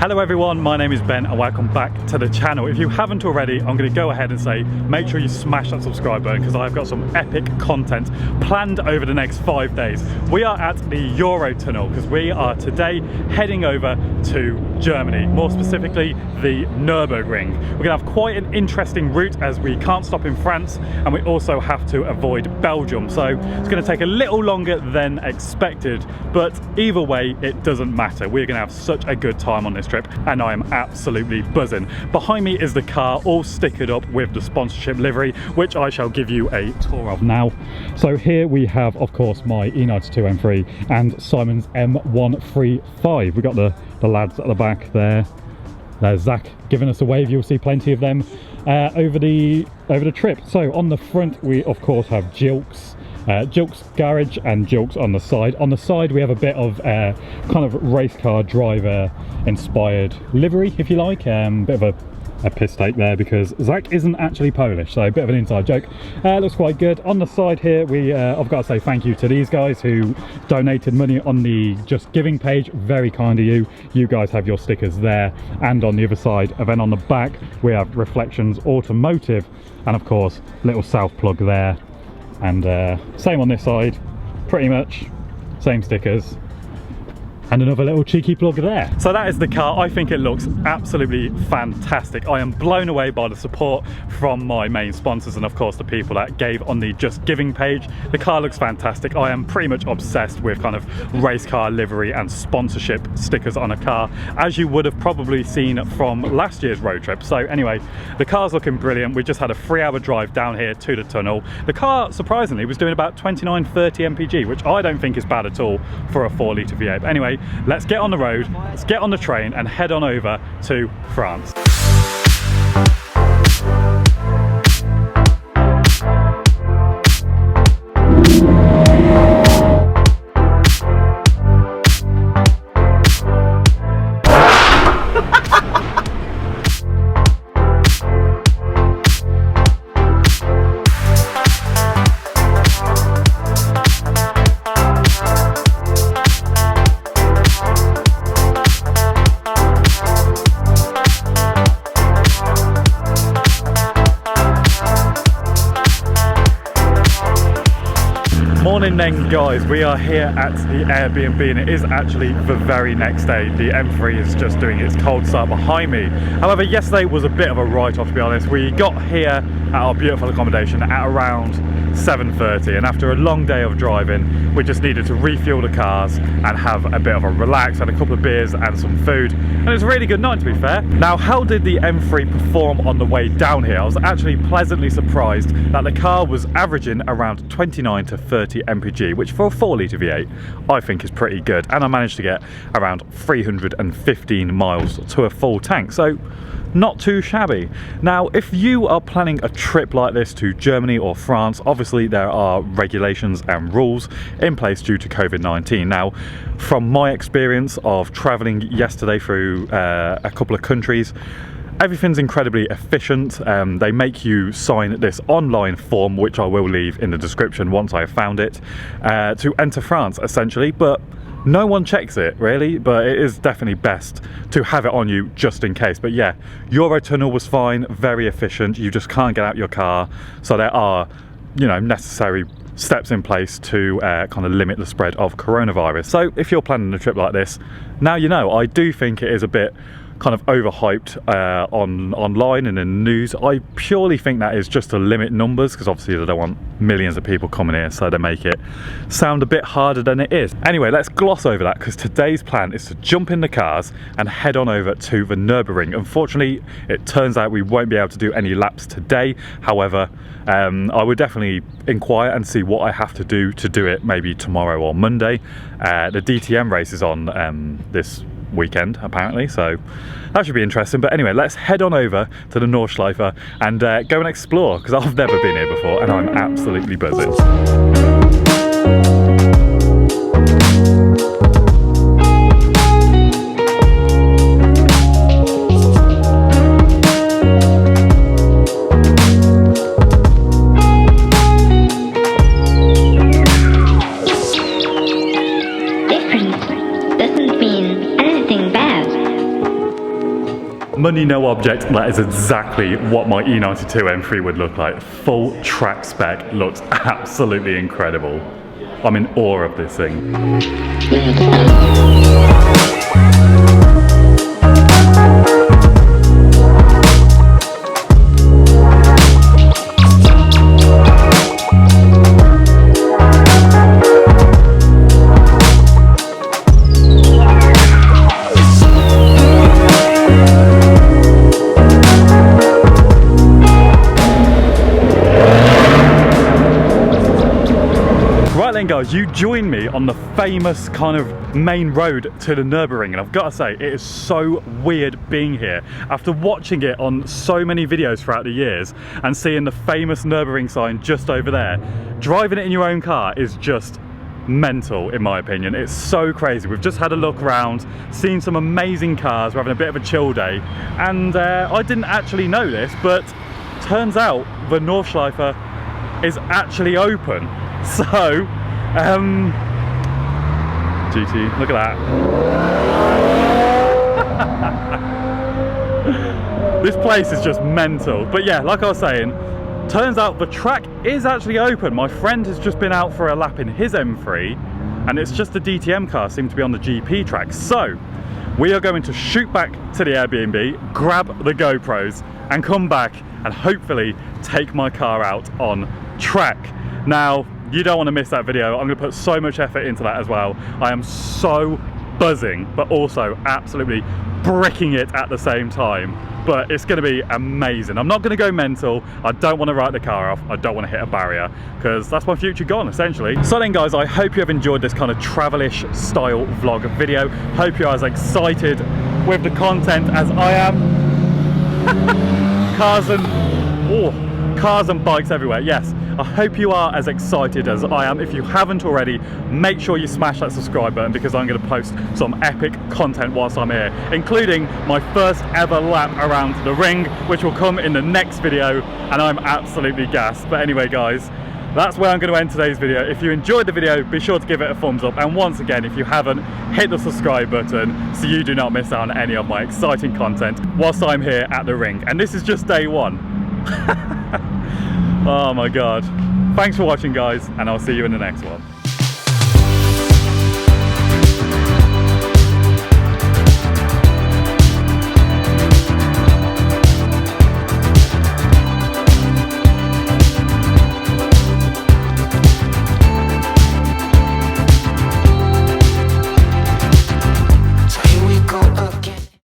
Hello everyone, my name is Ben and welcome back to the channel. If you haven't already, I'm going to go ahead and say make sure you smash that subscribe button because I've got some epic content planned over the next 5 days. We are at the Eurotunnel because we are today heading over to Germany, more specifically the Nurburgring. We're going to have quite an interesting route as we can't stop in France and we also have to avoid Belgium, so it's going to take a little longer than expected, but either way it doesn't matter. We're going to have such a good time on this trip and I am absolutely buzzing. Behind me is the car all stickered up with the sponsorship livery, which I shall give you a tour of now. So here we have of course my E92 M3 and Simon's M135. We've got the lads at the back there. There's Zach giving us a wave. You'll see plenty of them over the trip. So on the front we of course have Gilks Garage and Gilks on the side. On the side we have a bit of kind of race car driver inspired livery, if you like. Bit of a piss take there because Zach isn't actually Polish, so a bit of an inside joke. Looks quite good. On the side here I've got to say thank you to these guys who donated money on the Just Giving page. Very kind of you. You guys have your stickers there and on the other side, and then on the back we have Reflections Automotive and of course little South plug there. And same on this side, pretty much same stickers and another little cheeky plug there. So that is the car. I think it looks absolutely fantastic. I am blown away by the support from my main sponsors and of course the people that gave on the Just Giving page. The car looks fantastic. I am pretty much obsessed with kind of race car livery and sponsorship stickers on a car, as you would have probably seen from last year's road trip. So anyway, the car's looking brilliant. We just had a 3-hour drive down here to the tunnel. The car surprisingly was doing about 29-30 mpg, which I don't think is bad at all for a 4-litre V8. But anyway, let's get on the road, let's get on the train and head on over to France. Morning then guys, we are here at the Airbnb and it is actually the very next day. The M3 is just doing its cold start behind me. However, yesterday was a bit of a write-off to be honest. We got here at our beautiful accommodation at around 7:30 and after a long day of driving we just needed to refuel the cars and have a bit of a relax, had a couple of beers and some food, and it was a really good night to be fair. Now, how did the M3 perform on the way down here? I was actually pleasantly surprised that the car was averaging around 29 to 30 mpg, which for a 4-litre V8 I think is pretty good, and I managed to get around 315 miles to a full tank, so not too shabby. Now, if you are planning a trip like this to Germany or France, obviously there are regulations and rules in place due to COVID-19. Now, from my experience of traveling yesterday through a couple of countries, everything's incredibly efficient. They make you sign this online form, which I will leave in the description once I have found it, to enter France essentially, but no one checks it really, but it is definitely best to have it on you just in case. But yeah, Eurotunnel was fine, very efficient. You just can't get out your car, so there are, you know, necessary steps in place to kind of limit the spread of coronavirus. So if you're planning a trip like this, now you know. I do think it is a bit kind of overhyped online and in the news. I purely think that is just to limit numbers because obviously they don't want millions of people coming here, so they make it sound a bit harder than it is. Anyway, let's gloss over that because today's plan is to jump in the cars and head on over to the Nurburgring. Unfortunately, it turns out we won't be able to do any laps today. However, I would definitely inquire and see what I have to do it maybe tomorrow or Monday. The DTM race is on this weekend apparently, so that should be interesting. But anyway, let's head on over to the Nordschleife and go and explore because I've never been here before and I'm absolutely buzzing. Different doesn't mean anything bad. money no object, that is exactly what my E92 M3 would look like. Full track spec, looks absolutely incredible. I'm in awe of this thing. Guys, you join me on the famous kind of main road to the Nurburgring, and I've got to say it is so weird being here after watching it on so many videos throughout the years and seeing the famous Nurburgring sign just over there. Driving it in your own car is just mental, in my opinion. It's so crazy. We've just had a look around, seen some amazing cars, we're having a bit of a chill day, and I didn't actually know this, but turns out the Nordschleife is actually open. So GT, look at that. This place is just mental. But yeah, like I was saying, turns out the track is actually open. My friend has just been out for a lap in his M3, and it's just the DTM car seemed to be on the GP track. So we are going to shoot back to the Airbnb, grab the GoPros, and come back and hopefully take my car out on track. Now, you don't want to miss that video. I'm going to put so much effort into that as well. I am so buzzing, but also absolutely bricking it at the same time. But it's going to be amazing. I'm not going to go mental. I don't want to write the car off. I don't want to hit a barrier, because that's my future gone, essentially. So then, guys, I hope you have enjoyed this kind of travel-ish style vlog video. Hope you're as excited with the content as I am. Cars and bikes everywhere, yes. I hope you are as excited as I am. If you haven't already, make sure you smash that subscribe button, because I'm going to post some epic content whilst I'm here, including my first ever lap around the ring, which will come in the next video, and I'm absolutely gassed. But anyway, guys, that's where I'm going to end today's video. If you enjoyed the video, be sure to give it a thumbs up, and once again, if you haven't, hit the subscribe button so you do not miss out on any of my exciting content whilst I'm here at the ring. And this is just day one. Oh my god. Thanks for watching, guys, and I'll see you in the next one.